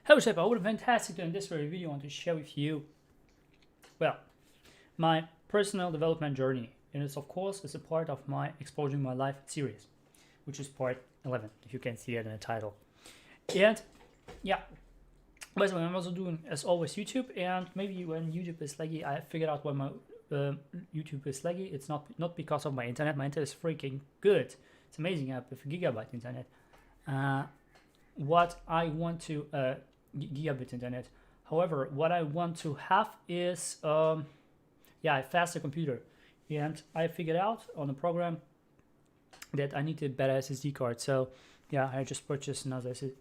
Hello Shep, I would have fantastic to in this very video I want to share with you, well, my personal development journey. And it's of course is a part of my Exposing My Life series, which is part 11, if you can see it in the title. And yeah, by the way, I'm also doing, as always, YouTube, and maybe when YouTube is laggy, I figured out why my YouTube is laggy. It's not because of my internet. My internet is freaking good. It's amazing. I have a gigabyte internet. What I want to gigabit internet. However, what I want to have is a faster computer, and I figured out on the program that I need a better SSD card. So yeah, I just purchased another SSD.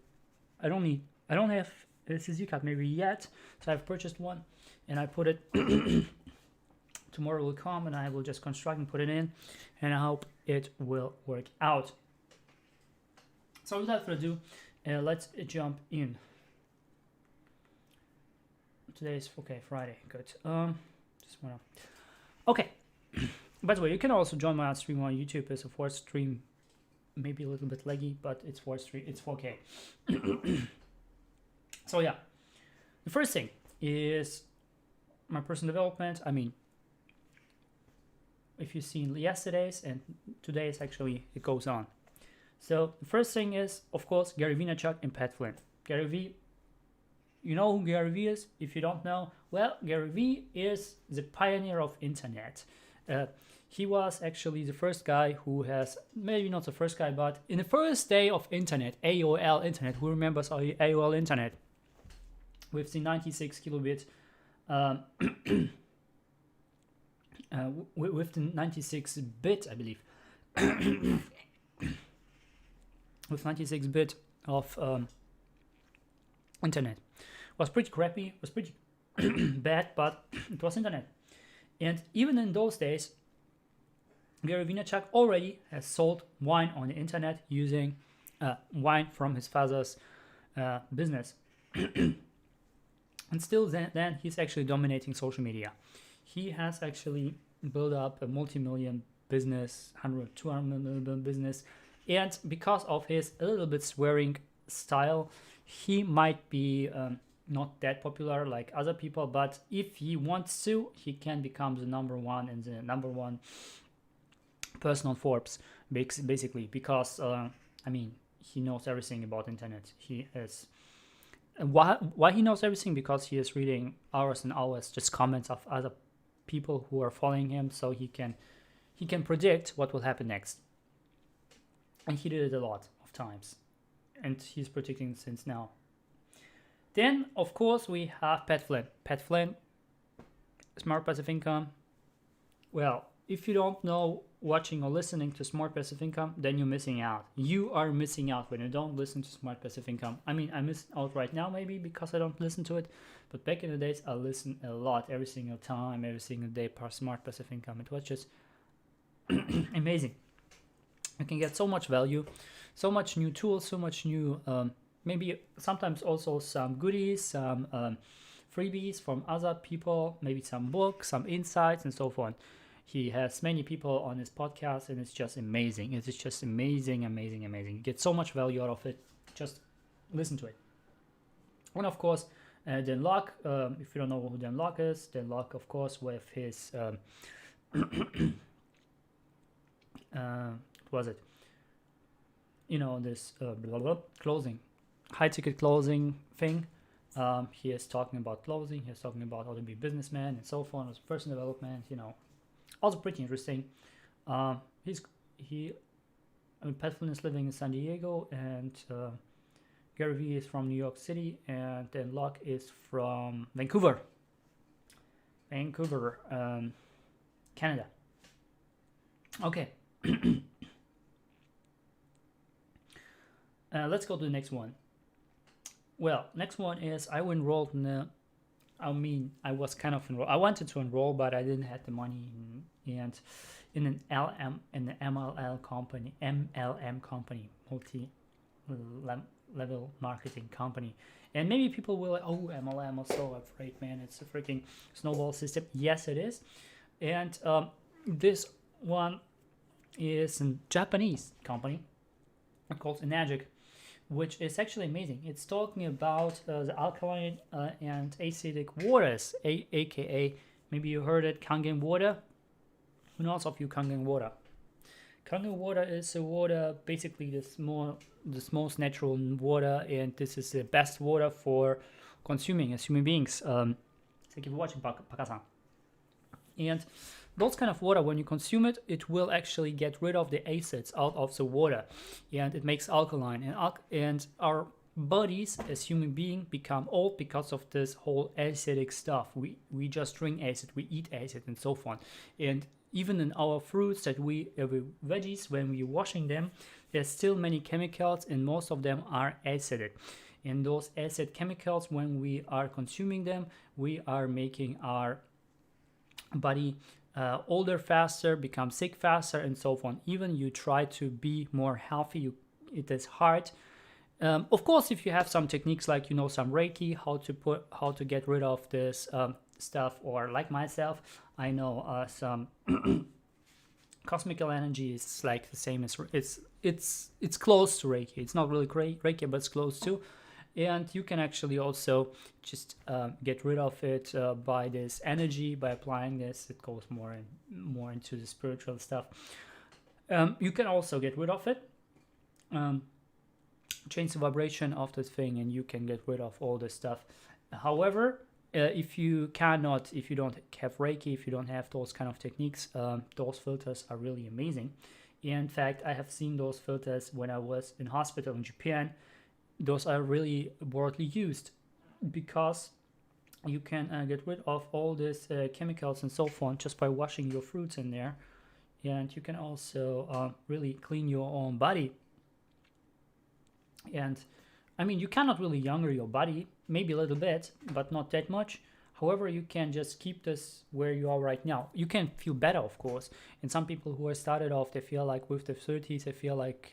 I don't have an SSD card maybe yet, so I've purchased one and I put it. Tomorrow will come and I will just construct and put it in, and I hope it will work out. So without further ado, let's jump in. Today is Friday. Good. Okay. By the way, you can also join my stream on YouTube. It's a 4th stream, maybe a little bit laggy, but it's 4K. So yeah, the first thing is my personal development. I mean, if you've seen yesterday's and today's, actually it goes on. So the first thing is, of course, Gary Vaynerchuk and Pat Flynn. Gary V, you know who Gary V is? If you don't know, well, Gary V is the pioneer of internet. He was actually the first guy who has, maybe not the first guy, but in the first day of internet, AOL internet. Who remembers AOL internet? With the 96 kilobit, with the 96 bit, I believe. With 96 bit of internet. Was pretty crappy, was pretty bad, but it was internet. And even in those days, Gary Vaynerchuk already has sold wine on the internet using wine from his father's business. And still then he's actually dominating social media. He has actually built up a multi-million business, 200 million business. And because of his a little bit swearing style, he might be not that popular like other people, but if he wants to, he can become the number one and the number one person on Forbes, basically, because I mean, he knows everything about internet. He is why he knows everything, because he is reading hours and hours just comments of other people who are following him, so he can predict what will happen next. And he did it a lot of times, and he's predicting since now. Then, of course, we have Pat Flynn. Pat Flynn, Smart Passive Income. Well, if you don't know watching or listening to Smart Passive Income, then you're missing out. You are missing out when you don't listen to Smart Passive Income. I mean, I miss out right now maybe because I don't listen to it, but back in the days, I listened a lot, every single time, every single day, per Smart Passive Income. It was just amazing. You can get so much value, so much new tools, so much new, maybe sometimes also some goodies, some freebies from other people, maybe some books, some insights, and so forth. He has many people on his podcast, and it's just amazing. It's just amazing. You get so much value out of it. Just listen to it. And of course, Dan Lok, if you don't know who Dan Lok is, Dan Lok, of course, with his what was it? You know, this closing, high ticket closing thing. He is talking about closing. He is talking about how to be a businessman and so forth. His personal development, you know, also pretty interesting. I mean, Pat Flynn is living in San Diego, and Gary Vee is from New York City, and then Locke is from Vancouver, Canada. Okay. Let's go to the next one. Well, next one is I enrolled in I was kind of enrolled. I wanted to enroll, but I didn't have the money in an MLM company, multi-level marketing company. And maybe people will like, oh, MLM, I'm so afraid, man. It's a freaking snowball system. Yes, it is. And this one is a Japanese company called Enagic. which is actually amazing. It's talking about the alkaline and acidic waters, aka maybe you heard it, Kangen water. Who knows of you Kangen water? Kangen water is a water, basically the most natural water, and this is the best water for consuming as human beings. Thank you for watching, Pakasan. And those kind of water, when you consume it, it will actually get rid of the acids out of the water, and it makes alkaline. And our bodies as human beings become old because of this whole acidic stuff. We just drink acid, we eat acid, and so on. And even in our fruits that veggies, when we're washing them, there's still many chemicals, and most of them are acidic. And those acid chemicals, when we are consuming them, we are making our body older faster, become sick faster, and so on. Even you try to be more healthy, it is hard. Of course, if you have some techniques like some Reiki, how to get rid of this stuff, or like myself, I know some cosmical energy is like the same as it's close to Reiki. It's not really Reiki, but it's close to. And you can actually also just get rid of it by this energy, by applying this. It goes more into the spiritual stuff. You can also get rid of it, change the vibration of the thing, and you can get rid of all this stuff. However, if you don't have Reiki, if you don't have those kind of techniques, those filters are really amazing. In fact, I have seen those filters when I was in hospital in Japan. Those are really widely used because you can get rid of all these chemicals and so on just by washing your fruits in there. And you can also really clean your own body. And I mean, you cannot really younger your body, maybe a little bit, but not that much. However, you can just keep this where you are right now. You can feel better, of course. And some people who are started off, they feel like with the 30s, they feel like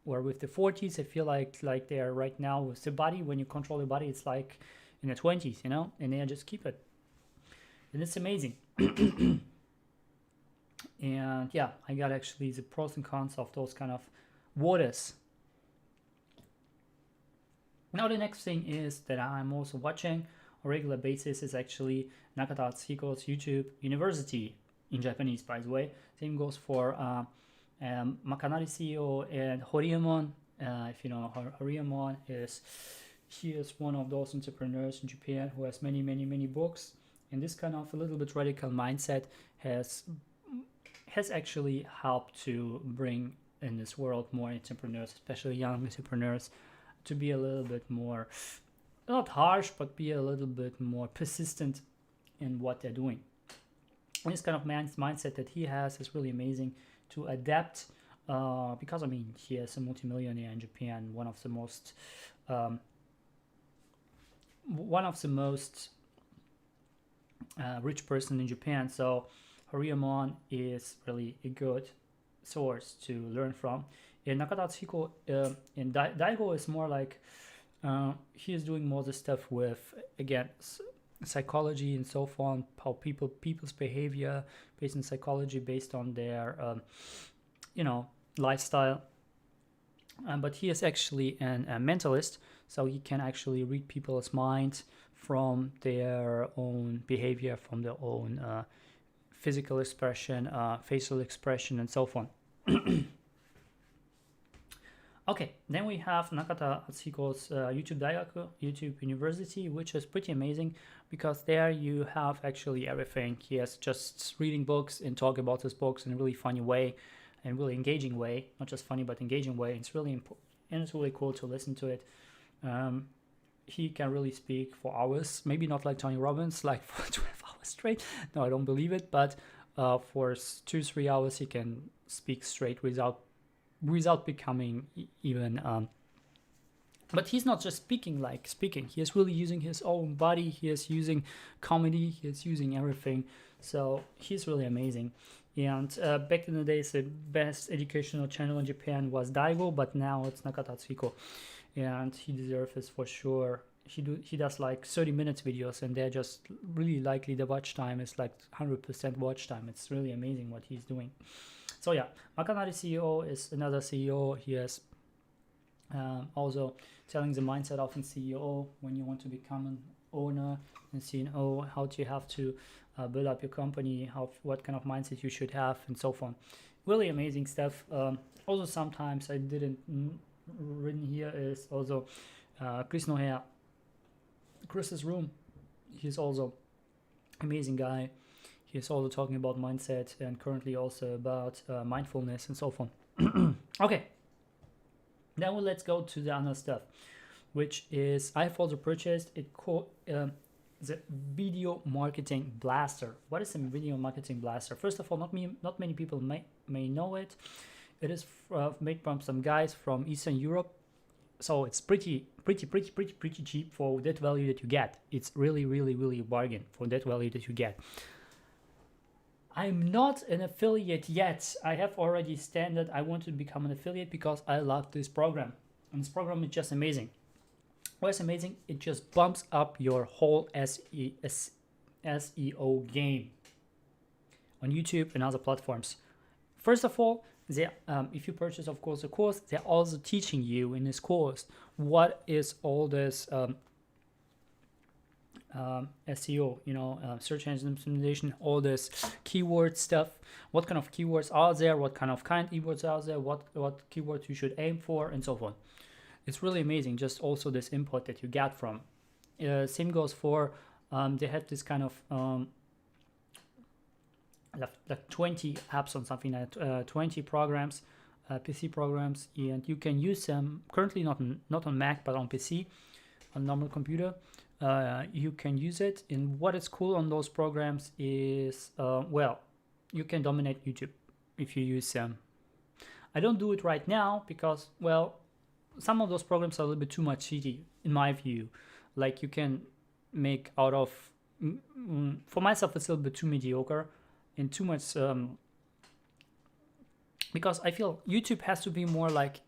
or with the 40s, I feel like they are right now with the body. When you control the body, it's like in the 20s, and they just keep it. And it's amazing. And yeah, I got actually the pros and cons of those kind of waters. Now the next thing is that I'm also watching on a regular basis is actually Nakata Atsuhiko's YouTube University, in Japanese, by the way. Same goes for Makanari CEO and Horiemon. If you know Horiemon, he is one of those entrepreneurs in Japan who has many books, and this kind of a little bit radical mindset has actually helped to bring in this world more entrepreneurs, especially young entrepreneurs, to be a little bit more, not harsh, but be a little bit more persistent in what they're doing. And this kind of mindset that he has is really amazing to adapt, because I mean, he is a multimillionaire in Japan, one of the most rich person in Japan. So Horiemon is really a good source to learn from. And Nakata Atsuhiko in Daigo is more like he is doing more of the stuff with, again, psychology and so on, how people's behavior based on psychology, based on their lifestyle. But he is actually a mentalist, so he can actually read people's minds from their own behavior, from their own physical expression, facial expression, and so on. Okay, then we have Nakata Atsuhiko's YouTube University, which is pretty amazing because there you have actually everything. He has just reading books and talk about his books in a really funny way and really engaging way, not just funny but engaging way. It's really important and it's really cool to listen to it. He can really speak for hours, maybe not like Tony Robbins, like for 12 hours straight. No, I don't believe it, but for 2-3 hours he can speak straight without becoming even but he's not just speaking, he is really using his own body, he is using comedy, he is using everything, so he's really amazing. And back in the days, the best educational channel in Japan was Daigo, but now it's Nakata Atsuhiko, and he deserves this for sure. He does like 30 minutes videos, and they're just really likely the watch time is like 100% watch time. It's really amazing what he's doing. So yeah, Makanari CEO is another CEO. He has Also telling the mindset of a CEO when you want to become an owner, and CEO, how do you have to build up your company, what kind of mindset you should have, and so on. Really amazing stuff. Also, sometimes I didn't written here is also Chris Noher, Chris's room. He's also amazing guy. He's also talking about mindset and currently also about mindfulness and so on. Okay, now let's go to the other stuff, which is I've also purchased it called the Video Marketing Blaster. What is a Video Marketing Blaster? First of all, not many people may know it. It is made from some guys from Eastern Europe, so it's pretty cheap for that value that you get. It's really a bargain for that value that you get. I'm not an affiliate yet. I have already stated I want to become an affiliate because I love this program, and this program is just amazing. Why is amazing? It just bumps up your whole SEO game on YouTube and other platforms. First of all, if you purchase, of course, the course, they're also teaching you in this course what is all this SEO, search engine optimization, all this keyword stuff. What kind of keywords are there? What kind of keywords are there? What keywords you should aim for, and so on. It's really amazing. Just also this input that you get from. Same goes for they had this kind of like 20 apps on something like 20 programs, PC programs, and you can use them currently not on Mac but on PC, on normal computer. You can use it, and what is cool on those programs is you can dominate YouTube if you use them. I don't do it right now because some of those programs are a little bit too much cheaty in my view. Like you can make out of for myself it's a little bit too mediocre and too much because I feel YouTube has to be more like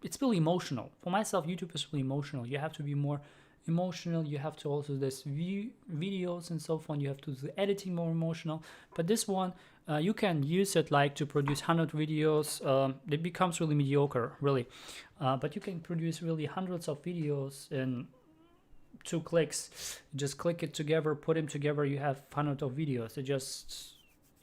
it's really emotional. For myself, YouTube is really emotional. You have to be more emotional. You have to also this videos and so on. You have to do the editing more emotional. But this one, you can use it like to produce 100 videos. It becomes really mediocre, really. But you can produce really hundreds of videos in 2 clicks. Just click it together, put them together. You have hundreds of videos.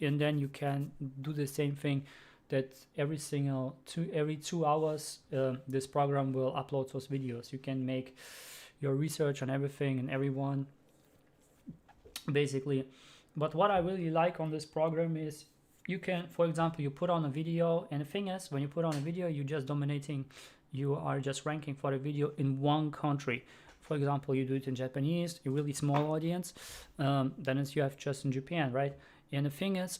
And then you can do the same thing. That every 2 hours, this program will upload those videos. You can make your research on everything and everyone, basically. But what I really like on this program is you can, for example, you put on a video, and the thing is, when you put on a video, you are just ranking for the video in one country. For example, you do it in Japanese, a really small audience, then you have just in Japan, right? And the thing is,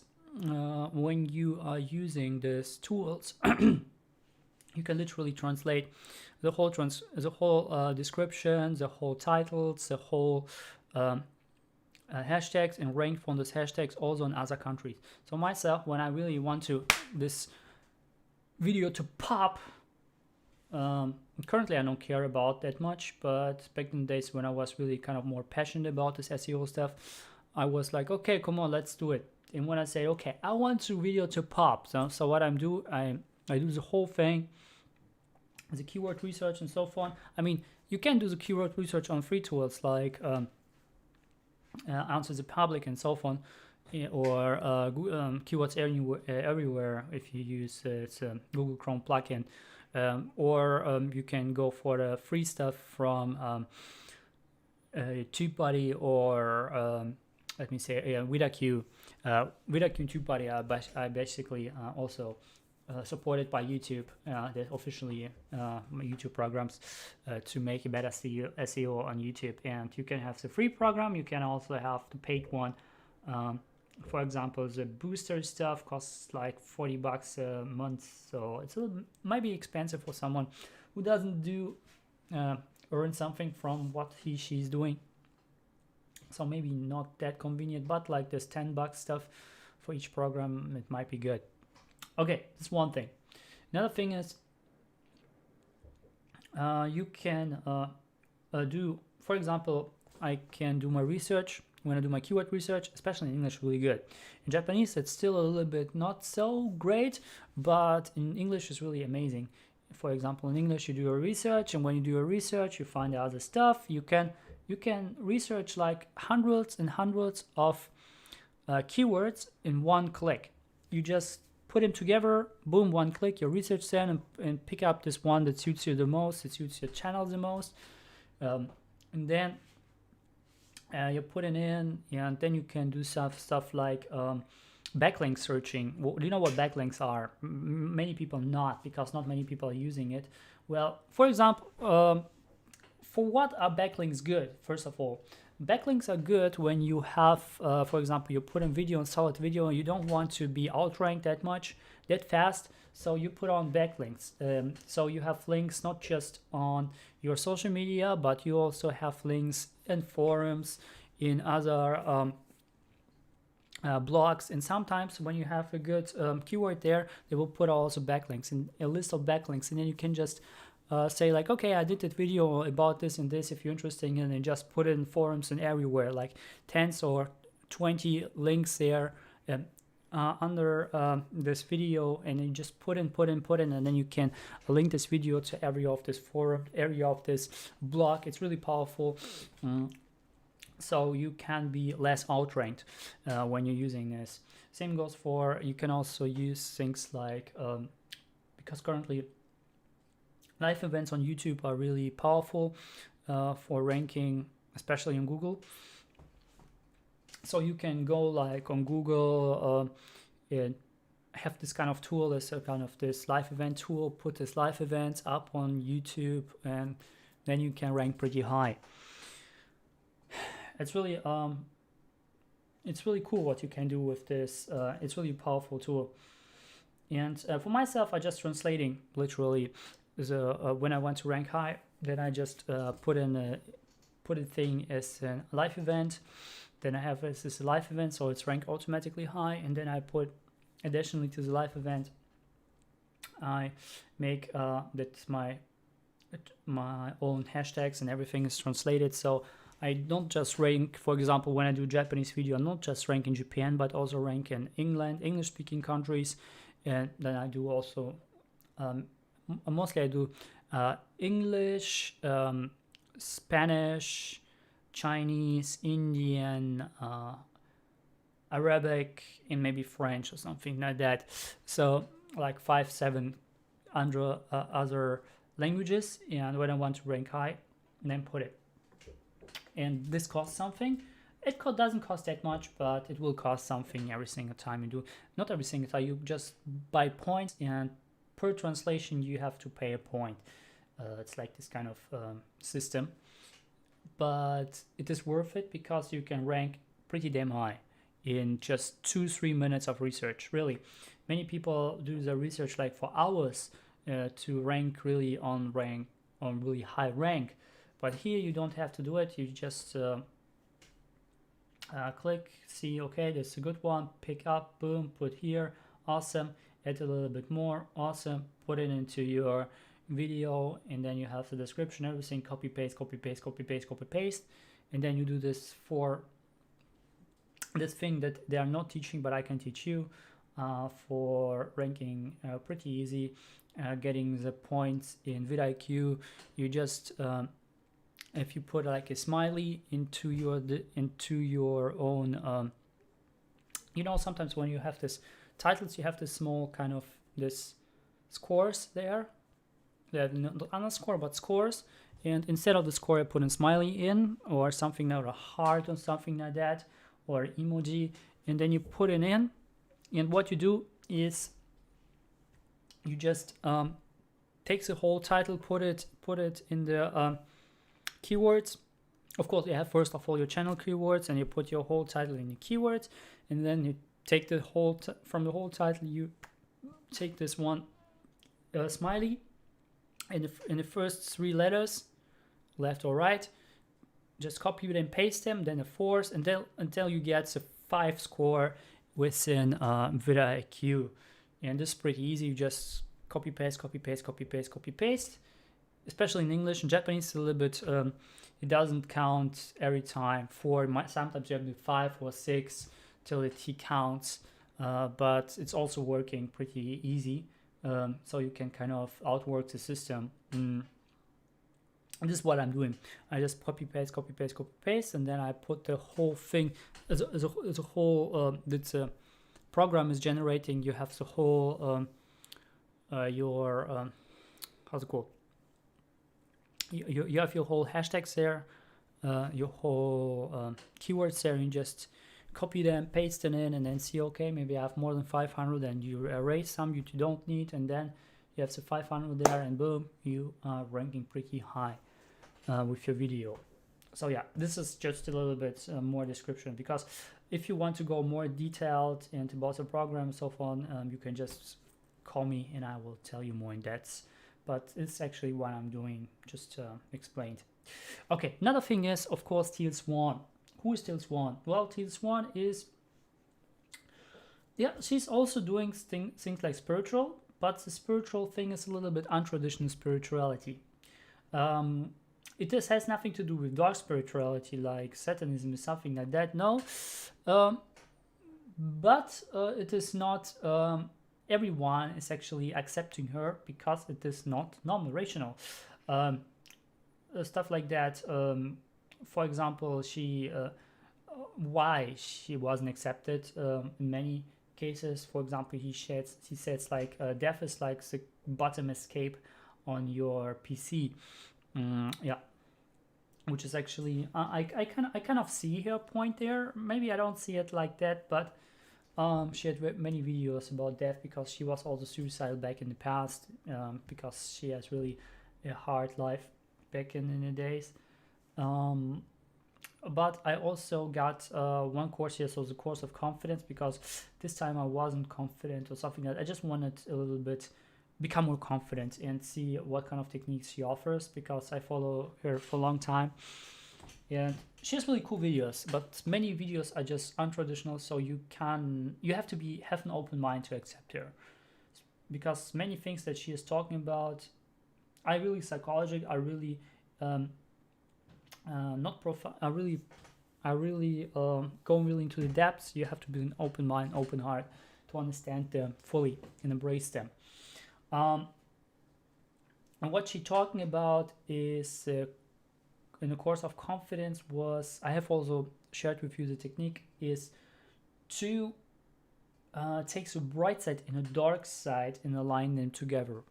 when you are using these tools, you can literally translate the whole description, the whole titles, the whole hashtags, and rank from those hashtags also in other countries. So myself, when I really want this video to pop, currently I don't care about that much, but back in the days when I was really kind of more passionate about this SEO stuff, I was like, okay, come on, let's do it. And when I say, okay, I want the video to pop, so what I do the whole thing, the keyword research and so on. I mean, you can do the keyword research on free tools like Answer the Public and so on, or Keywords Everywhere if you use it's a Google Chrome plugin, or you can go for the free stuff from TubeBuddy or let me say WidaQ. WidaQ and TubeBuddy are basically also supported by YouTube. They're officially YouTube programs to make a better SEO on YouTube. And you can have the free program. You can also have the paid one. For example, the booster stuff costs like $40 a month. So it's might be expensive for someone who doesn't earn something from what she's doing. So maybe not that convenient, but like this $10 stuff for each program, it might be good. Okay, that's one thing. Another thing is you can do, for example, I can do my research. When I do my keyword research, especially in English, really good. In Japanese, it's still a little bit not so great, but in English, it's really amazing. for example, in English, you do a research, and when you do a research, you find other stuff. You can research like hundreds and hundreds of keywords in one click. You just put them together, boom, one click, your research then, and pick up this one that suits you the most, that suits your channel the most, and then you put it in, and then you can do stuff like backlink searching. Do you know what backlinks are? Many people not, because not many people are using it. Well, for example, for what are backlinks good? First of all, backlinks are good when you have, for example, you put in video, and solid video, and you don't want to be outranked that much, that fast. So you put on backlinks. So you have links not just on your social media, but you also have links in forums, in other blogs, and sometimes when you have a good keyword there, they will put also backlinks in a list of backlinks, and then you can just say like, okay, I did that video about this and this, if you're interested in it, and just put it in forums and everywhere, like 10 or 20 links there under this video, and then just put in, and then you can link this video to every of this forum, area of this blog. It's really powerful. So you can be less outranked when you're using this. Same goes for, you can also use things like, because currently live events on YouTube are really powerful for ranking, especially in Google. So you can go like on Google and have this kind of tool, this kind of this live event tool, put this live events up on YouTube, and then you can rank pretty high. It's really cool what you can do with this. It's really a powerful tool. And for myself, I just translating literally. When I want to rank high, then I just put a thing as a live event. Then I have this is a live event, so it's ranked automatically high. And then I put additionally to the live event, I make that my own hashtags and everything is translated. So I don't just rank, for example, when I do Japanese video, I not just rank in Japan, but also rank in England, English-speaking countries. And then I do also, mostly I do English, Spanish, Chinese, Indian, Arabic, and maybe French or something like that. So like 5-7 other languages. And when I want to rank high, then put it. And this costs something. It doesn't cost that much, but it will cost something every single time you do. Not every single time, you just buy points, and per translation you have to pay a point. It's like this kind of system. But it is worth it because you can rank pretty damn high in just 2-3 minutes of research. Really, many people do the research like for hours to rank really on really high rank. But here you don't have to do it. You just click, see, okay, this is a good one, pick up, boom, put here, awesome, add a little bit more, awesome, put it into your video, and then you have the description, everything, copy, paste, copy, paste, copy, paste, copy, paste. And then you do this for this thing that they are not teaching, but I can teach you for ranking pretty easy, getting the points in vidIQ. You just if you put like a smiley into your own, you know, sometimes when you have this titles, you have this small kind of this scores there. Not underscore, but scores. And instead of the score, I put a smiley in, or something like a heart or something like that, or emoji, and then you put it in. And what you do is you just take the whole title, put it in the keywords. Of course, you have first of all your channel keywords, and you put your whole title in the keywords, and then you take the whole from the whole title, you take this one smiley in the first 3 letters, left or right, just copy it and paste them, then a force, until you get the 5 score within vidIQ. And this is pretty easy. You just copy paste, copy paste, copy paste, copy paste. Especially in English. In Japanese, it's a little bit, it doesn't count every time. Sometimes you have to do 5 or 6 till it counts, but it's also working pretty easy so you can kind of outwork the system. And this is what I'm doing. I just copy paste, copy paste, copy paste, and then I put the whole thing as a whole. That's a program is generating. You have the whole your how's it called? You have your whole hashtags there, your whole keywords there. And you just copy them, paste them in, and then see, okay, maybe I have more than 500, and you erase some you don't need, and then you have the 500 there, and boom, you are ranking pretty high with your video. So yeah, this is just a little bit more description, because if you want to go more detailed and about the program and so on, you can just call me and I will tell you more in depth. But it's actually what I'm doing, just explained. Okay, another thing is, of course, Teal Swan. Who is Teal Swan? Well, Teal Swan is, yeah, she's also doing things like spiritual, but the spiritual thing is a little bit untraditional spirituality. It just has nothing to do with dark spirituality like Satanism or something like that, no. But it is not, everyone is actually accepting her because it is not normal, rational. Stuff like that. For example, why she wasn't accepted in many cases. For example, he says like death is like the bottom escape on your PC. Yeah, which is actually I kind of see her point there. Maybe I don't see it like that, but she had many videos about death because she was also suicidal back in the past, because she has really a hard life back in the days. But I also got one course here, so the course of confidence, because this time I wasn't confident or something like that. I just wanted a little bit become more confident and see what kind of techniques she offers, because I follow her for a long time and she has really cool videos, but many videos are just untraditional, so you have to have an open mind to accept her, because many things that she is talking about are really psychological, are really not profound, are really going really into the depths. You have to be an open mind, open heart to understand them fully and embrace them. And what she's talking about is in the course of confidence was, I have also shared with you the technique, is to take the bright side and the dark side and align them together.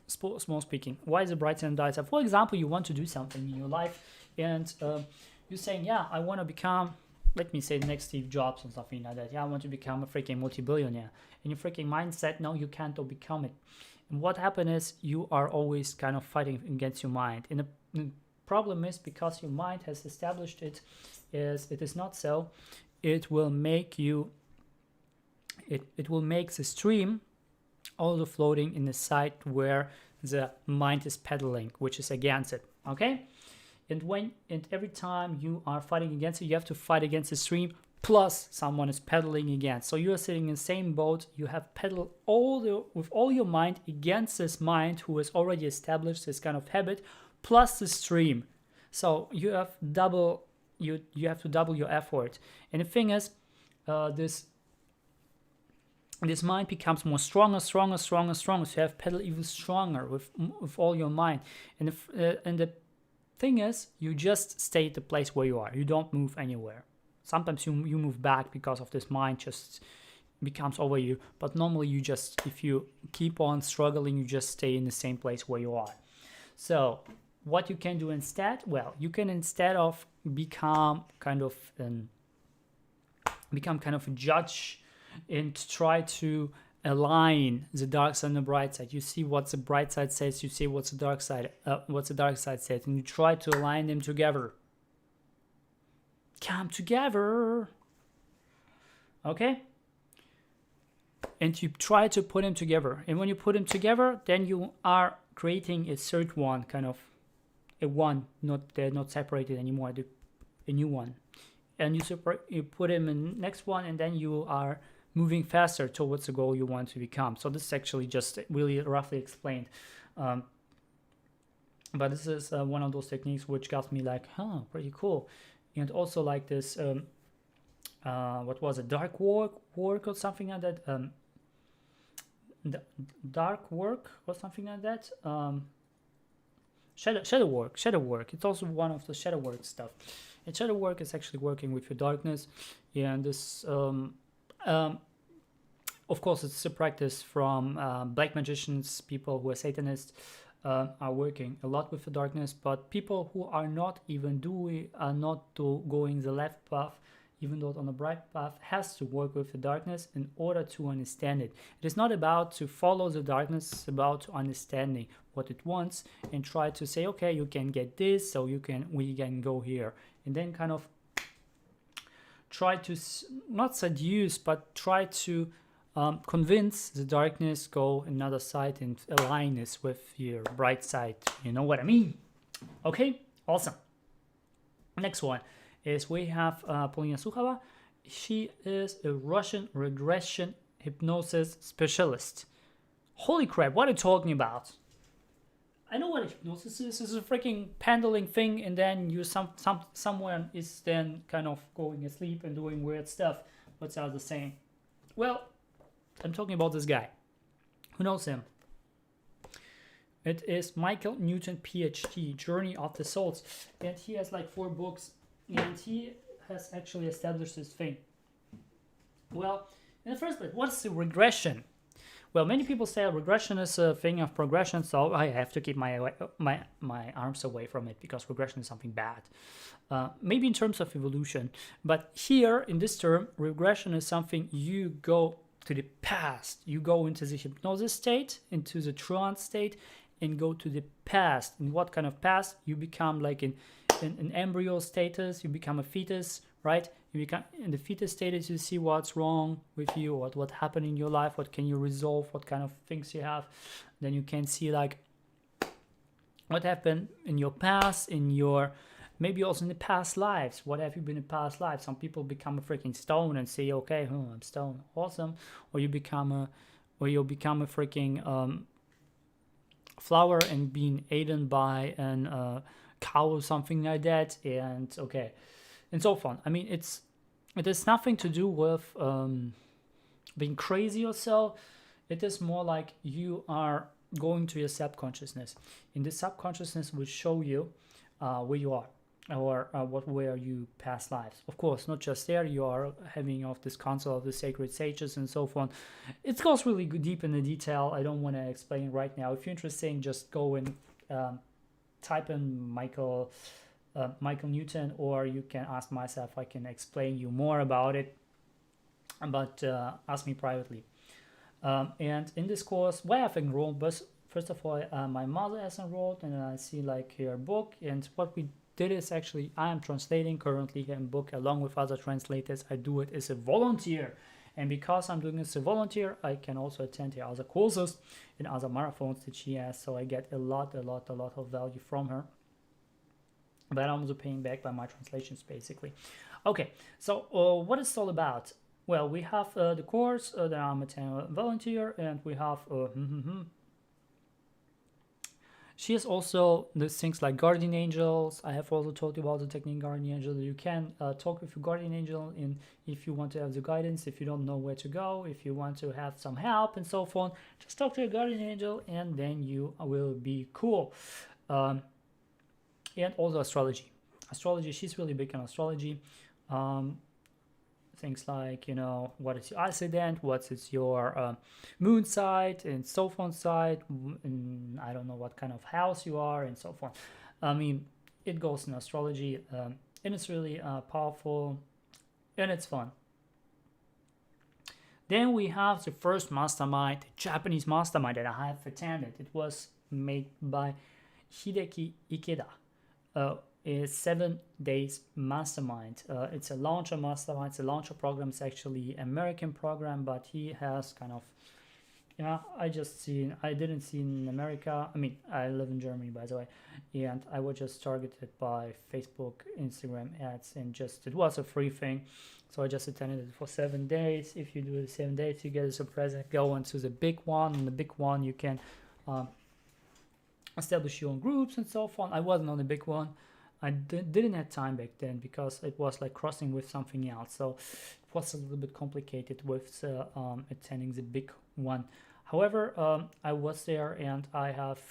Small speaking, why is the bright side and dark side? For example, you want to do something in your life and you're saying, yeah, I want to become, let me say, the next Steve Jobs or something like that. Yeah, I want to become a freaking multi-billionaire. And your freaking mindset, no, you can't become it. And what happened is you are always kind of fighting against your mind. And the problem is, because your mind has established it is not so, it will make you, it will make the stream also floating in the side where the mind is pedaling, which is against it. Okay? And every time you are fighting against it, you have to fight against the stream, plus someone is pedaling against. So you are sitting in the same boat. You have pedaled with all your mind against this mind who has already established this kind of habit, plus the stream. So you have you have to double your effort. And the thing is, this mind becomes more stronger. So you have pedal even stronger with all your mind. And the thing is, you just stay at the place where you are. You don't move anywhere. Sometimes you move back because of this mind just becomes over you. But normally you just, if you keep on struggling, you just stay in the same place where you are. So what you can do instead? Well, you can, instead of become kind of a judge and try to align the dark side and the bright side. You see what the bright side says, you see what the dark side says, and you try to align them together. Come together. Okay? And you try to put them together. And when you put them together, then you are creating a third one, kind of a one, they're not separated anymore, a new one. And you put them in the next one, and then you are moving faster towards the goal you want to become. So this is actually just really roughly explained. But this is one of those techniques which got me like, pretty cool. And also like this, what was it, dark work or something like that? dark work or something like that. Shadow work. It's also one of the shadow work stuff. And shadow work is actually working with your darkness, and this of course it's a practice from black magicians, people who are Satanists, are working a lot with the darkness, but people who are not even going the left path, even though on the bright path, has to work with the darkness in order to understand it. It is not about to follow the darkness, it's about understanding what it wants and try to say, okay, you can get this, so we can go here, and then kind of try to not seduce, but try to convince the darkness go another side and align this with your bright side. You know what I mean? Okay, awesome. Next one is we have Polina Sukhova. She is a Russian regression hypnosis specialist. Holy crap, what are you talking about? I know what hypnosis is. It's a freaking pendulum thing, and then you someone is then kind of going asleep and doing weird stuff. What's the saying? Well, I'm talking about this guy. Who knows him? It is Michael Newton, PhD, Journey of the Souls, and he has like 4 books, and he has actually established this thing. Well, in the first place, what's the regression? Well, many people say regression is a thing of progression, so I have to keep my arms away from it because regression is something bad. Maybe in terms of evolution, but here in this term, regression is something you go to the past. You go into the hypnosis state, into the trance state, and go to the past. In what kind of past? You become like in embryo status, you become a fetus, right? You become in the fetus status, you see what's wrong with you, what happened in your life, what can you resolve, what kind of things you have. Then you can see like what happened in your past, in your maybe also in the past lives. What have you been in past lives? Some people become a freaking stone and say, okay, I'm stone, awesome. Or you become a freaking flower and being eaten by an cow or something like that, and okay, and so on. I mean, it has nothing to do with being crazy or so. It is more like you are going to your subconsciousness, and the subconsciousness will show you where you are, or what were you past lives. Of course, not just there, you are having of this council of the sacred sages and so on. It goes really deep in the detail. I don't want to explain right now. If you're interested, just go and type in Michael Newton, or you can ask myself. I can explain you more about it, but ask me privately. And in this course, why I've enrolled, but first of all, my mother has enrolled, and I see like her book, and what we did is actually I am translating currently a book along with other translators. I do it as a volunteer, and because I'm doing this as a volunteer, I can also attend the other courses and other marathons that she has, so I get a lot of value from her, but I'm also paying back by my translations basically. Okay, so what is it all about? Well, we have the course that I'm a volunteer, and we have she has also these things like guardian angels. I have also told you about the technique guardian angel. You can talk with your guardian angel if you want to have the guidance, if you don't know where to go, if you want to have some help and so on. Just talk to your guardian angel, and then you will be cool. And also astrology. She's really big on astrology. Things like, what is your ascendant, what is your moon side, and so on side, and I don't know what kind of house you are, and so on. I mean, it goes in astrology, and it's really powerful, and it's fun. Then we have the first mastermind, the Japanese mastermind that I have attended. It was made by Hideki Ikeda. A 7 days mastermind. It's a launcher mastermind. It's a launcher program. It's actually an American program, but he has kind of, I didn't see in America. I mean, I live in Germany, by the way, and I was just targeted by Facebook, Instagram ads, and it was a free thing. So I just attended it for 7 days. If you do the 7 days, you get a present. Go on to the big one. And the big one, you can establish your own groups and so on. I wasn't on the big one. I didn't have time back then because it was like crossing with something else, so it was a little bit complicated with attending the big one. However, I was there and I have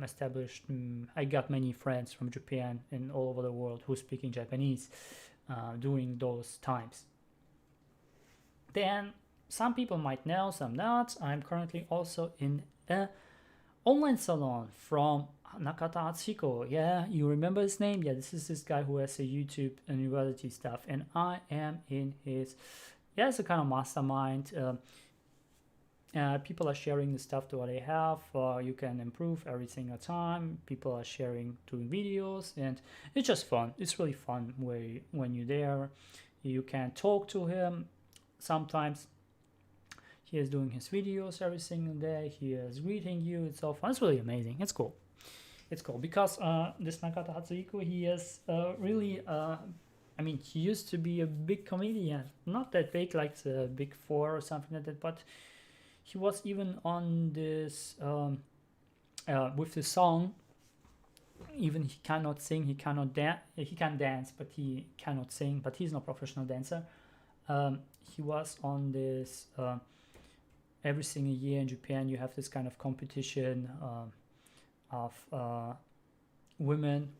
established, I got many friends from Japan and all over the world who speak in Japanese during those times. Then some people might know, some not. I'm currently also in an online salon from Nakata Atsuhiko. Yeah, you remember his name? Yeah, this is this guy who has a YouTube and university stuff, and I am in his, yeah, it's a kind of mastermind. People are sharing the stuff that they have. You can improve every single time. People are sharing, doing videos, and it's just fun. It's really fun when you're there. You can talk to him. Sometimes he is doing his videos every single day. He is greeting you. It's so fun. It's really amazing. It's cool. It's cool because this Nakata Hatsuhiko, he is really. I mean, he used to be a big comedian, not that big like the Big Four or something like that, but he was even on this with the song. Even he cannot sing, he cannot dance. He can dance, but he cannot sing. But he's not a professional dancer. He was on this. Every single year in Japan, you have this kind of competition of women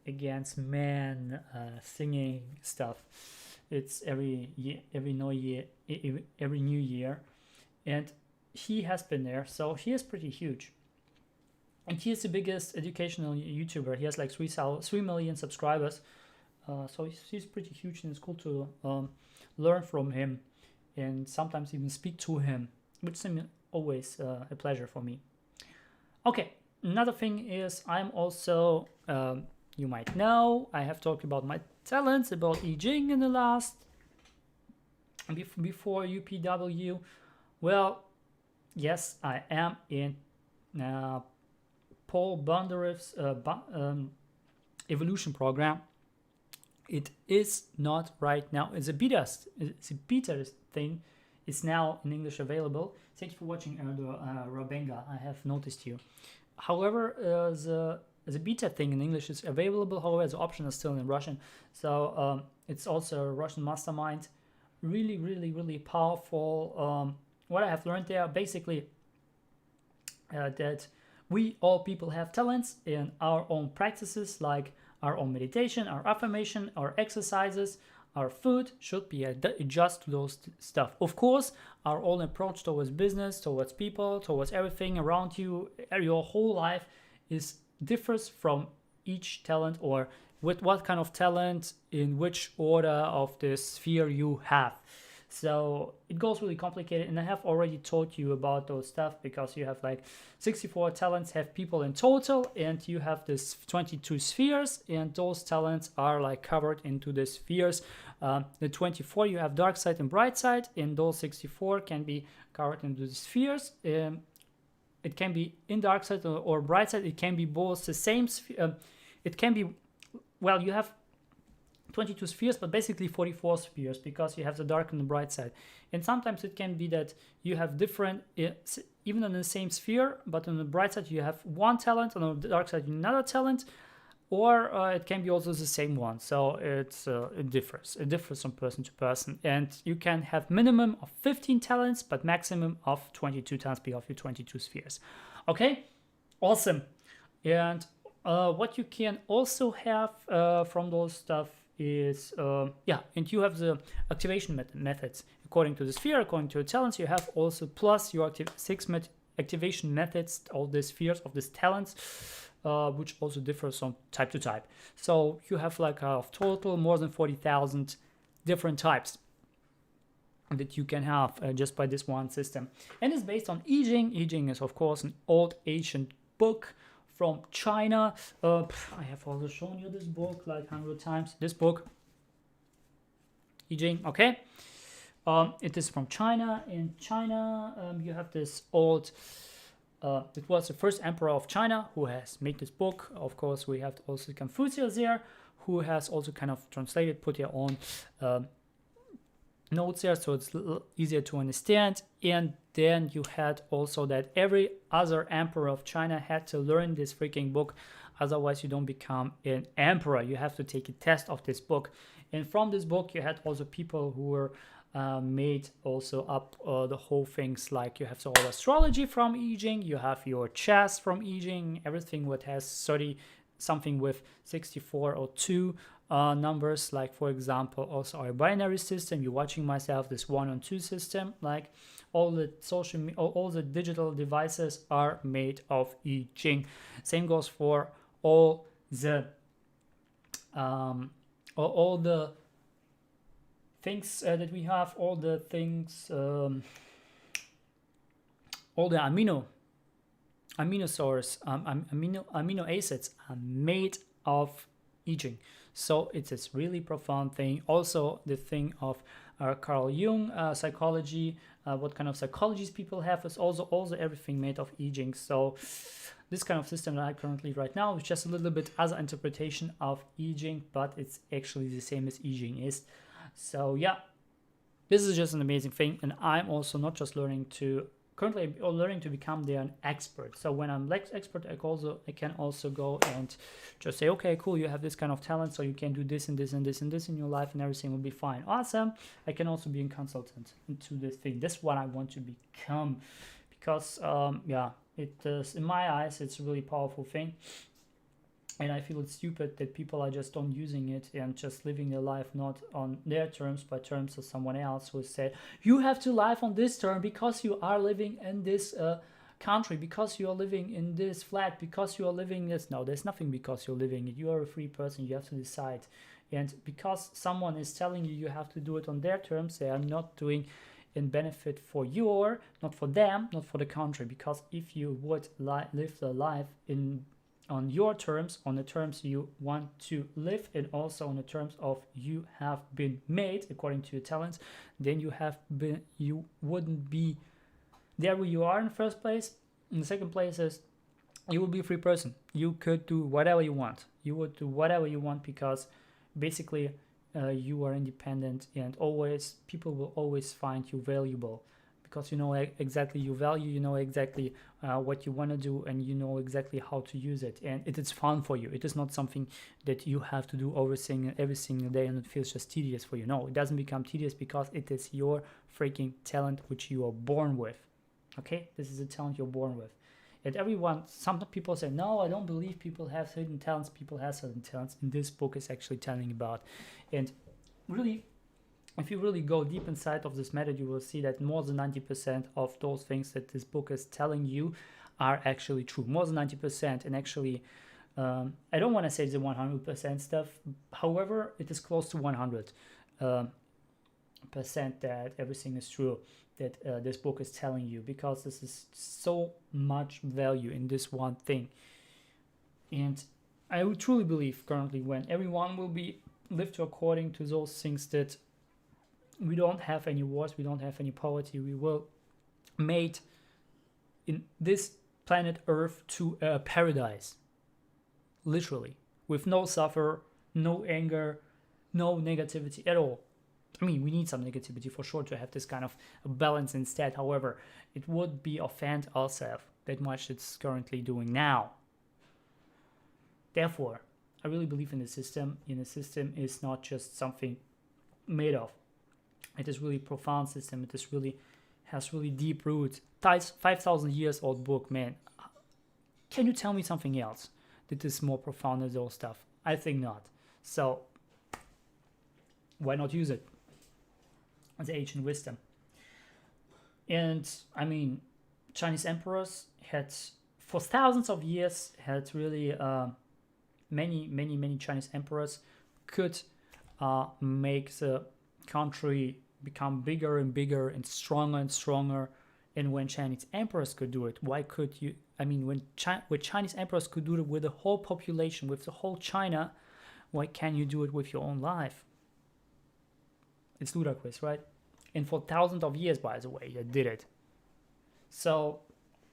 against men singing stuff. It's every year, every new year. And he has been there, so he is pretty huge. And he is the biggest educational YouTuber. He has like 3 million subscribers. So he's pretty huge, and it's cool to learn from him and sometimes even speak to him, which is always a pleasure for me. Okay, another thing is I'm also, you might know, I have talked about my talents, about I Ching in the last, before UPW. Well, yes, I am in Paul Bondarev's evolution program. It is not right now. It's a beta thing. It's now in English available. Thank you for watching, Rabenga. I have noticed you. However, the beta thing in English is available. However, the option is still in Russian. So it's also a Russian mastermind. Really, really, really powerful. What I have learned there, basically, that we all people have talents in our own practices, like our own meditation, our affirmation, our exercises, our food should be adjust to those stuff. Of course, our own approach towards business, towards people, towards everything around you, your whole life differs from each talent, or with what kind of talent in which order of the sphere you have. So it goes really complicated, and I have already told you about those stuff, because you have like 64 talents have people in total, and you have this 22 spheres, and those talents are like covered into the spheres. The 24 you have dark side and bright side, and those 64 can be covered into the spheres. It can be in dark side or bright side. It can be both the same sphere. It can be, well, you have 22 spheres, but basically 44 spheres, because you have the dark and the bright side. And sometimes it can be that you have different, even on the same sphere, but on the bright side you have one talent, on the dark side another talent, or it can be also the same one. So it differs from person to person, and you can have minimum of 15 talents, but maximum of 22 talents because of your 22 spheres. Okay, awesome. And what you can also have from those stuff is, and you have the activation methods according to the sphere, according to your talents. You have also plus your 6 activation methods of the spheres of these talents, which also differs from type to type. So you have like a total more than 40,000 different types that you can have just by this one system, and it's based on I Ching. I Ching is of course an old ancient book from China. I have also shown you this book like 100 times. This book, I Ching, okay? It is from China. In China, you have this old, it was the first emperor of China who has made this book. Of course, we have also Confucius there, who has also kind of translated, put their own notes there, so it's easier to understand. And then you had also that every other emperor of China had to learn this freaking book, otherwise you don't become an emperor. You have to take a test of this book, and from this book you had also people who were made also up the whole things, like you have all astrology from I Ching, you have your chess from I Ching, everything what has 30 something with 64 or 2 numbers, like for example also our binary system. You're watching myself, this 1 and 2 system, like all the all the digital devices are made of I Ching. Same goes for all the all the things that we have, all the things, all the amino acids are made of I Ching. So it's this really profound thing. Also, the thing of Carl Jung, psychology, what kind of psychologies people have, is also everything made of I Ching. So this kind of system that I currently right now is just a little bit other interpretation of I Ching, but it's actually the same as I Ching is. So yeah, this is just an amazing thing. And I'm also not just learning to become an expert. So when I'm expert, I can also go and just say, okay, cool, you have this kind of talent, so you can do this and this and this and this in your life, and everything will be fine. Awesome. I can also be a consultant into this thing. That's what I want to become, because it is, in my eyes, it's a really powerful thing. And I feel it's stupid that people are just not using it and just living their life not on their terms, but terms of someone else who said, you have to live on this term because you are living in this country, because you are living in this flat, because you are living this. No, there's nothing because you're living it. You are a free person. You have to decide. And because someone is telling you have to do it on their terms, they are not doing in benefit for you, or not for them, not for the country. Because if you would live the life on your terms, on the terms you want to live, and also on the terms of you have been made according to your talents, then you wouldn't be there where you are in the first place. In the second place is you will be a free person. You could do whatever you want. You would do whatever you want, because basically you are independent, and people will always find you valuable, because you know exactly your value, you know exactly what you want to do, and you know exactly how to use it, and it is fun for you. It is not something that you have to do every single day and it feels just tedious for you. No, it doesn't become tedious, because it is your freaking talent which you are born with. Okay, this is a talent you're born with. And some people say, no, I don't believe people have certain talents. People have certain talents, and this book is actually telling about. And really, if you really go deep inside of this method, you will see that more than 90% of those things that this book is telling you are actually true. More than 90%. And actually, I don't want to say the 100% stuff. However, it is close to 100% that everything is true that this book is telling you, because this is so much value in this one thing. And I would truly believe currently, when everyone will be lived according to those things, that we don't have any wars, we don't have any poverty. We will made in this planet Earth to a paradise, literally, with no suffer, no anger, no negativity at all. I mean, we need some negativity for sure to have this kind of balance instead. However, it would be offend ourselves that much it's currently doing now. Therefore, I really believe in the system. And the system is not just something made of. It is really profound system. It is has really deep roots. 5,000 years old book, man. Can you tell me something else that is more profound than those stuff? I think not. So why not use it? The ancient wisdom. And I mean, Chinese emperors had, for thousands of years, had really many Chinese emperors could make the country become bigger and bigger and stronger. And when Chinese emperors could do it, why could you? I mean, when Chinese emperors could do it with the whole population, with the whole China, why can't you do it with your own life? It's ludicrous, right? And for thousands of years, by the way, they did it. So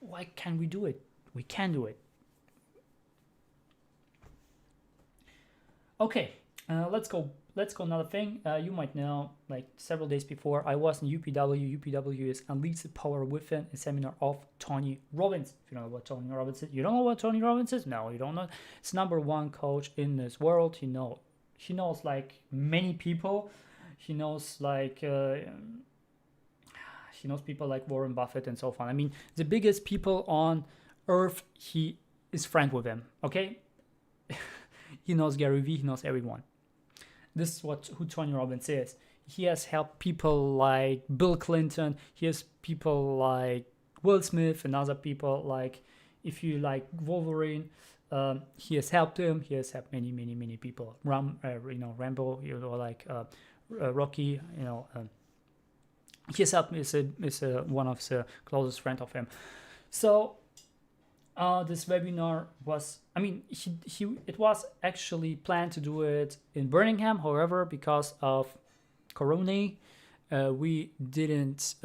why can't we do it? We can do it. Okay, let's go another thing. You might know, like several days before, I was in UPW. UPW is Unleash the Power Within, a seminar of Tony Robbins. If you know what Tony Robbins is, you don't know what Tony Robbins is? No, you don't know. It's #1 coach in this world. He knows like many people. he knows like he knows people like Warren Buffett and so on. I mean, the biggest people on earth, he is friend with them. Okay, he knows Gary Vee, he knows everyone. This is who Tony Robbins is. He has helped people like Bill Clinton. He has people like Will Smith and other people like, if you like Wolverine, he has helped him. He has helped many people. Rambo, like Rocky, he has helped me. Is one of the closest friend of him. So this webinar was, I mean, it was actually planned to do it in Birmingham. However, because of Corona, we didn't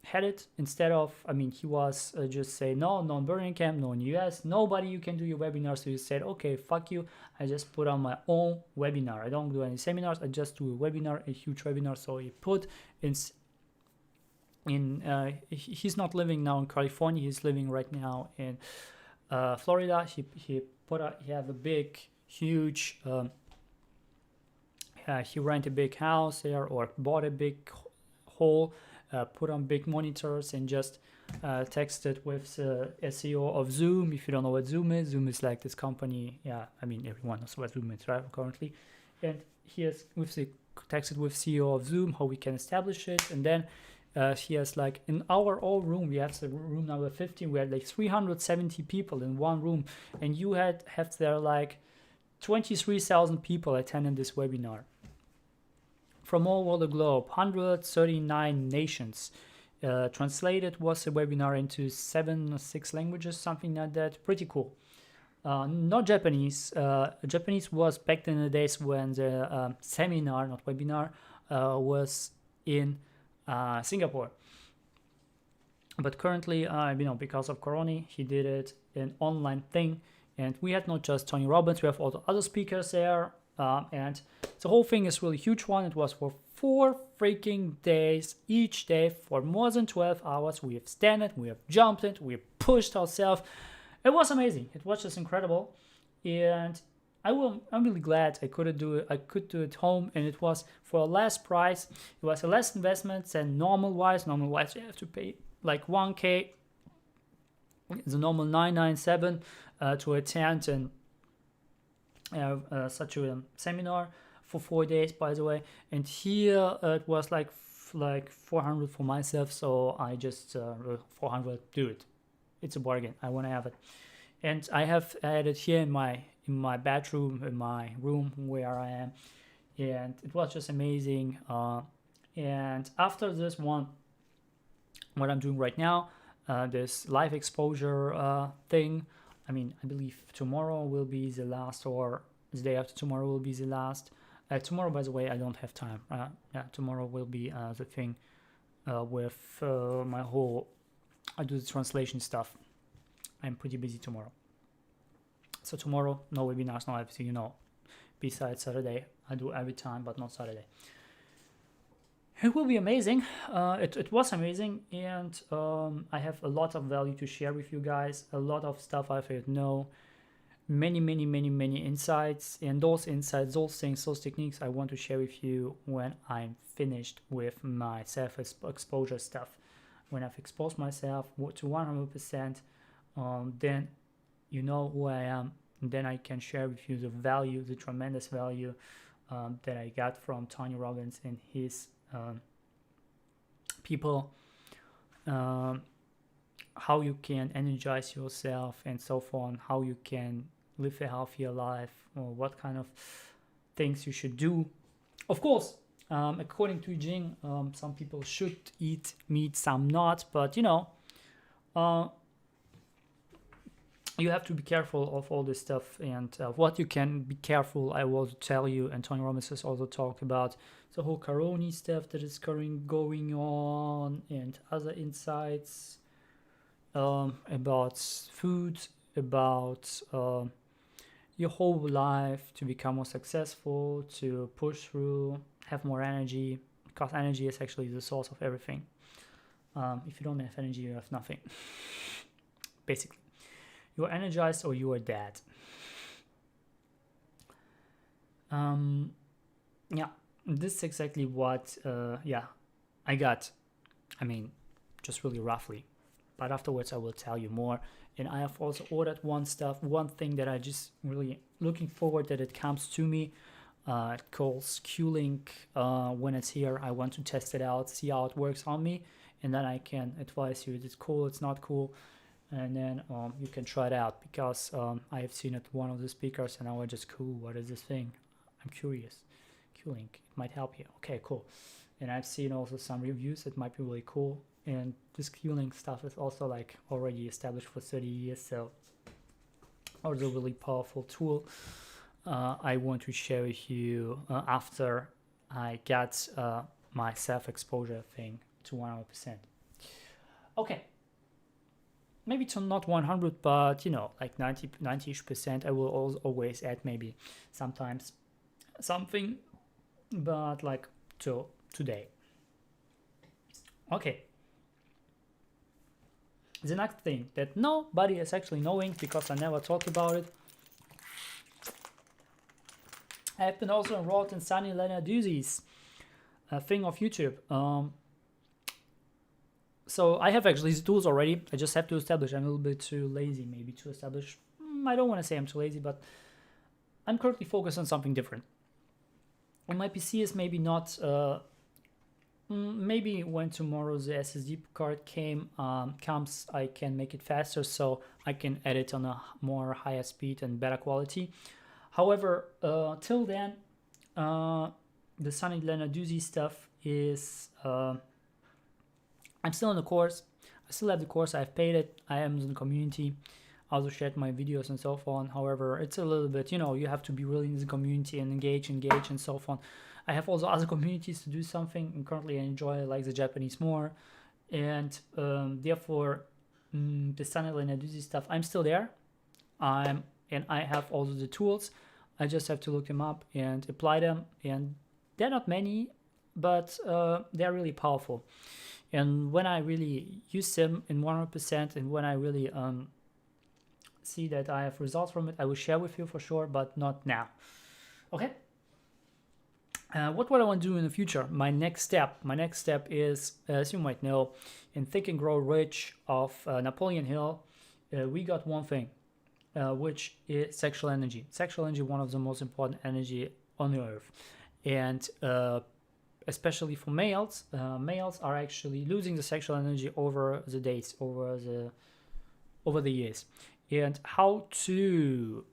had it. Instead of, I mean, he was just say no in Birmingham, no in US, nobody, you can do your webinar. So he said, okay, fuck you, I just put on my own webinar. I don't do any seminars, I just do a webinar, a huge webinar. So he put he's not living now in California, he's living right now in Florida. He have a big huge he rent a big house there, or bought a big hall, put on big monitors, and just texted with the SEO of Zoom. If you don't know what Zoom is like this company. Yeah, I mean, everyone knows what Zoom is, right, currently. And he has texted with CEO of Zoom how we can establish it. And then he has like, in our old room, we have the room number 15, we had like 370 people in one room, and you have there like 23,000 people attending this webinar from all over the globe, 139 nations. Translated was a webinar into 7 or 6 languages, something like that. Pretty cool. Not Japanese. Japanese was back in the days when the seminar, not webinar, was in Singapore. But currently, because of Corona, he did it an online thing. And we had not just Tony Robbins, we have all the other speakers there. And the whole thing is really huge one. It was for 4 freaking days, each day for more than 12 hours. We have stand, we have jumped it, we have pushed ourselves. It was amazing. It was just incredible. And I'm really glad I could do it. I could do it home, and it was for a less price. It was a less investment than normal wise. Normal wise, you have to pay like 1K, the normal 997 to attend and such a seminar for 4 days, by the way. And here it was like 400 for myself, so I just 400 do it. It's a bargain. I want to have it, and I have had it here in my bedroom, in my room where I am, and it was just amazing. And after this one, what I'm doing right now, this live exposure thing, I mean, I believe tomorrow will be the last, or the day after tomorrow will be the last. Tomorrow, by the way, I don't have time. Tomorrow will be the thing with my whole, I do the translation stuff. I'm pretty busy tomorrow. So tomorrow, no webinars, no everything, besides Saturday. I do every time, but not Saturday. It will be amazing. It was amazing, and I have a lot of value to share with you guys. A lot of stuff I've heard, many insights, and those insights, those things, those techniques I want to share with you when I'm finished with my self-exposure stuff. When I've exposed myself to 100%, then you know who I am, and then I can share with you the value, the tremendous value that I got from Tony Robbins and his people, how you can energize yourself and so on, how you can live a healthier life, or what kind of things you should do. Of course, according to Jing, some people should eat meat, some not, but you have to be careful of all this stuff, and what you can be careful, I will tell you. And Tony Robbins has also talked about the whole corona stuff that is going on, and other insights about food, about your whole life, to become more successful, to push through, have more energy, because energy is actually the source of everything. If you don't have energy, you have nothing. Basically, you are energized or you are dead. this is exactly what yeah, I got. I mean, just really roughly, but afterwards I will tell you more. And I have also ordered one thing that I just really looking forward that it comes to me. It calls Q-Link. When it's here, I want to test it out, see how it works on me, and then I can advise you, it's cool, it's not cool, and then you can try it out, because I have seen it one of the speakers and I was just, cool, what is this thing? I'm curious. Q-Link, it might help you. Okay, cool. And I've seen also some reviews, it might be really cool. And this Q-Link stuff is also like already established for 30 years, so also a really powerful tool. I want to share with you after I got my self-exposure thing to 100%. Okay, maybe to not 100, but you know, like 90-ish%. I will always add maybe sometimes something, but like to today. Okay. The next thing that nobody is actually knowing, because I never talk about it. I have been also enrolled in Sunny Lenarduzzi's thing of YouTube. So I have actually these tools already. I just have to establish. I'm a little bit too lazy maybe to establish. I don't want to say I'm too lazy, but I'm currently focused on something different. On my PC is maybe not... maybe when tomorrow the SSD card comes, I can make it faster, so I can edit on a more higher speed and better quality. However, till then, the Sunny Lenarduzzi stuff is, I'm still in the course. I still have the course. I've paid it. I am in the community. I also shared my videos and so on. However, it's a little bit, you know, you have to be really in the community and engage and so on. I have also other communities to do something, and currently I enjoy like the Japanese more, and therefore the Sunny Lenarduzzi stuff, I'm still there. And I have also the tools. I just have to look them up and apply them, and they're not many, but they're really powerful. And when I really use them in 100%, and when I really see that I have results from it, I will share with you for sure, but not now. Okay. What I want to do in the future? My next step is, as you might know, in Think and Grow Rich of Napoleon Hill, we got one thing, which is sexual energy. Sexual energy, one of the most important energy on the earth, and especially for males, males are actually losing the sexual energy over the days, over the years, and how to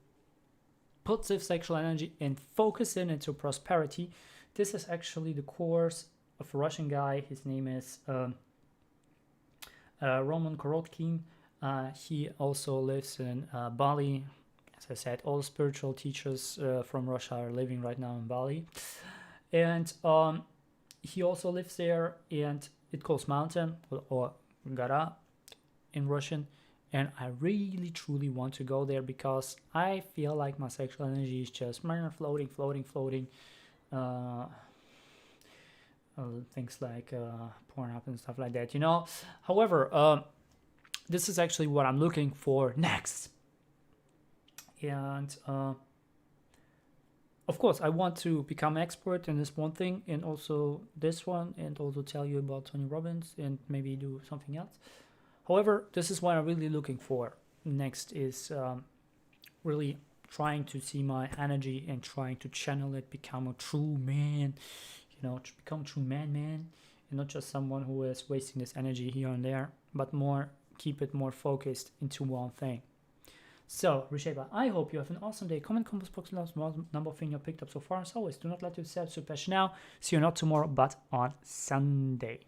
put the sexual energy and focus it into prosperity. This is actually the course of a Russian guy. His name is Roman Korotkin. He also lives in Bali. As I said, all spiritual teachers from Russia are living right now in Bali. And he also lives there, and it calls mountain or Gora in Russian. And I really, truly want to go there, because I feel like my sexual energy is just floating. Things like porn up and stuff like that, you know. However, this is actually what I'm looking for next. And of course, I want to become expert in this one thing, and also this one, and also tell you about Tony Robbins, and maybe do something else. However, this is what I'm really looking for next, is really trying to see my energy and trying to channel it, become a true man, you know, to become a true man, and not just someone who is wasting this energy here and there, but more, keep it more focused into one thing. So, Reshaper, I hope you have an awesome day. Comment, box below, number of things you picked up so far. As always, do not let yourself surpass now. See you not tomorrow, but on Sunday.